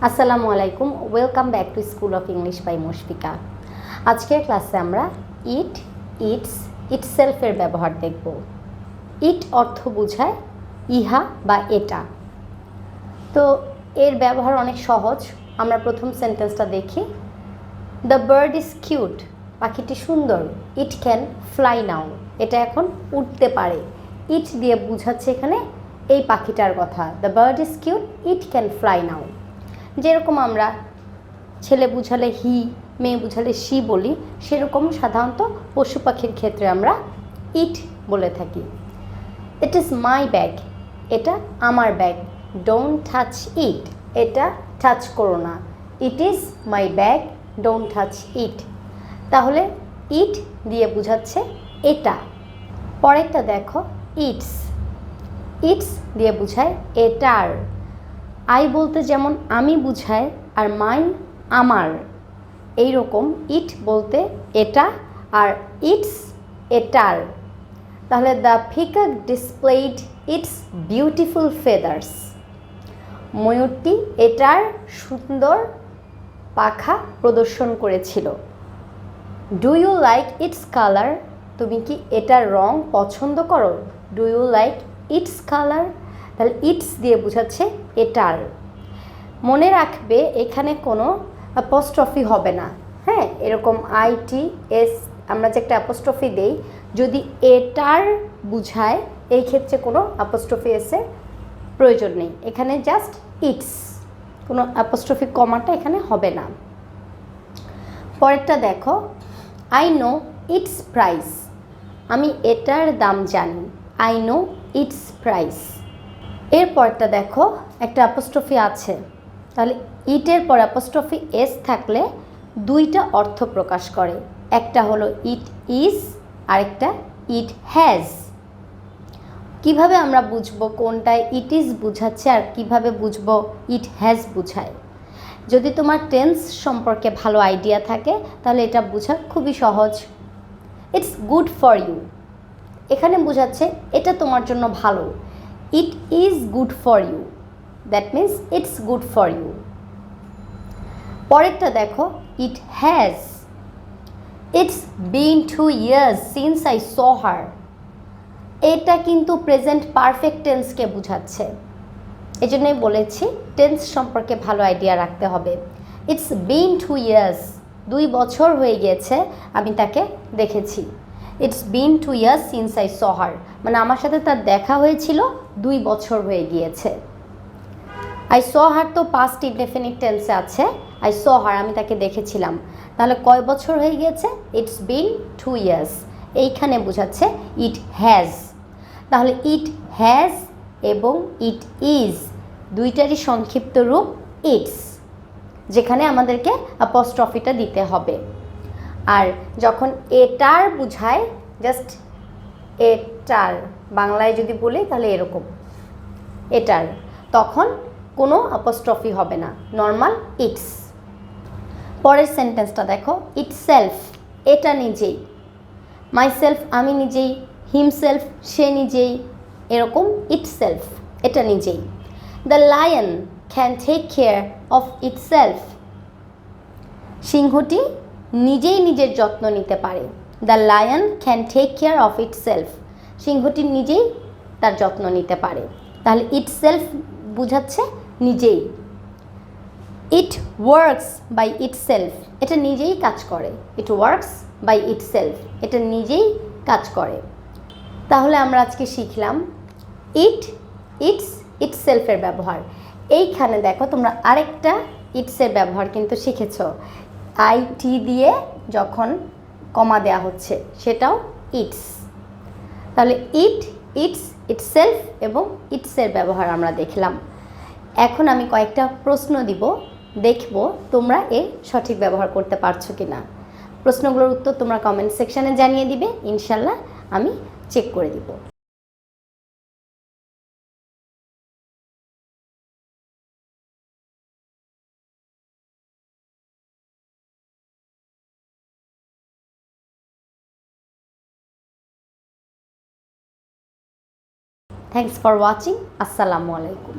আসসালামু আলাইকুম, welcome back to school of English by Mushfika. আজকের ক্লাসে আমরা ইট, ইটস, ইটসেলফের ব্যবহার দেখব। ইট অর্থ বোঝায় ইহা বা এটা। তো এর ব্যবহার অনেক সহজ। আমরা প্রথম সেন্টেন্সটা দেখি। দ্য বার্ড ইজ কিউট, পাখিটি সুন্দর। ইট ক্যান ফ্লাই নাও, এটা এখন উঠতে পারে। ইট দিয়ে বোঝাচ্ছে এখানে এই পাখিটার কথা। The bird is cute, it can fly now. যেরকম আমরা ছেলে বুঝালে হি, মেয়ে বুঝালে শি বলি, সেরকম সাধারণত পশু পাখির ক্ষেত্রে আমরা ইট বলে থাকি। ইট ইজ মাই ব্যাগ, এটা আমার ব্যাগ। ডোন্ট টাচ ইট, এটা টাচ করো না। It is my bag, don't touch it. তাহলে ইট দিয়ে বোঝাচ্ছে এটা। পরেরটা দেখো, ইটস। ইটস দিয়ে বোঝায় এটার। আই বলতে যেমন আমি বুঝায় আর মাই আমার, এই রকম ইট বলতে এটা আর ইটস এটার। তাহলে the peacock displayed its beautiful feathers, ময়ূরটি এটার সুন্দর পাখা প্রদর্শন করেছিল। Do you like its colour, তুমি কি এটার রং পছন্দ করো? Do you like its colour. তাহলে ইটস দিয়ে বোঝাচ্ছে এটার। মনে রাখবে এখানে কোনো অ্যাপোস্ট্রফি হবে না। হ্যাঁ, এরকম আইটি এস আমরা যে একটা অ্যাপোস্ট্রফি দেই, যদি এটার বুঝায় এই ক্ষেত্রে কোনো অ্যাপোস্ট্রফি এসের প্রয়োজন নেই। এখানে জাস্ট ইটস, কোনো অ্যাপোস্ট্রফি কমাটা এখানে হবে না। পরেরটা দেখো, আই নো ইটস প্রাইস, আমি এটার দাম জানি। I know its price. এরপরটা দেখো, একটা অ্যাপোস্ট্রফি আছে। তাহলে ইটের পর অ্যাপোস্ট্রফি এস থাকলে দুইটা অর্থ প্রকাশ করে। একটা হলো ইট ইজ, আরেকটা ইট হ্যাজ। কিভাবে আমরা বুঝবো কোনটায় ইট ইজ বুঝাচ্ছে আর কিভাবে বুঝবো ইট হ্যাজ বুঝায়? যদি তোমার টেন্স সম্পর্কে ভালো আইডিয়া থাকে তাহলে এটা বোঝা খুবই সহজ। ইটস গুড ফর ইউ, এখানে বোঝাচ্ছে এটা তোমার জন্য ভালো। It is good for you, that means it's good for you. পরেরটা দেখো, it has. It's been 2 years since I saw her, এটা কিন্তু প্রেজেন্ট পারফেক্ট টেন্সকে বোঝাচ্ছে। এই জন্যই বলেছি টেন্স সম্পর্কে ভালো আইডিয়া রাখতে হবে। ইটস বিন 2 years, 2 বছর হয়ে গিয়েছে আমি তাকে দেখেছি। It's been 2 years since I saw her, মানে আমার সাথে তার দেখা হয়েছিল 2 বছর হয়ে গিয়েছে। আই স হার তো পাস্ট ইনডেফিনিট টেন্সে আছে। আই স হার, আমি তাকে দেখেছিলাম। তাহলে কয় বছর হয়ে গিয়েছে? It's been 2 years। এইখানে বোঝাচ্ছে ইট হ্যাজ। তাহলে ইট হ্যাজ এবং ইট ইজ দুইটারই সংক্ষিপ্ত রূপ ইটস, যেখানে আমাদেরকে অ্যাপোস্ট্রফিটা দিতে হবে। আর যখন এটার বুঝায়, জাস্ট এটার, বাংলায় যদি বলি তাহলে এরকম এটার, তখন কোনো অ্যাপোস্ট্রফি হবে না, নর্মাল ইটস। পরের সেন্টেন্সটা দেখো, ইটসেলফ, এটা নিজেই। মাইসেলফ, আমি নিজেই। হিমসেলফ, সে নিজেই। এরকম ইটসেলফ, এটা নিজেই। The lion can take care of itself, সিংহটি নিজেই নিজের যত্ন নিতে পারে। The lion can take care of itself, সিংহটি নিজেই তার যত্ন নিতে পারে। তাহলে ইটসেলফ বুঝাচ্ছে নিজেই। ইট ওয়ার্কস বাই ইটসেলফ, এটা নিজেই কাজ করে। ইট ওয়ার্কস বাই ইটসেলফ, এটা নিজেই কাজ করে। তাহলে আমরা আজকে শিখলাম ইট, ইটস, ইটসেলফের ব্যবহার। এইখানে দেখো তোমরা আরেকটা ইটসের ব্যবহার কিন্তু শিখেছ। আইটি দিয়ে যখন কমা দেওয়া হচ্ছে সেটাও ইটস। তাহলে ইট, ইটস, ইটসেলফ এবং ইটসের ব্যবহার আমরা দেখলাম। এখন আমি কয়েকটা প্রশ্ন দিব, দেখব তোমরা এর সঠিক ব্যবহার করতে পারছো কি না। প্রশ্নগুলোর উত্তর তোমরা কমেন্ট সেকশানে জানিয়ে দিবে, ইনশাল্লাহ আমি চেক করে দিব। Thanks for watching. আসসালামু আলাইকুম।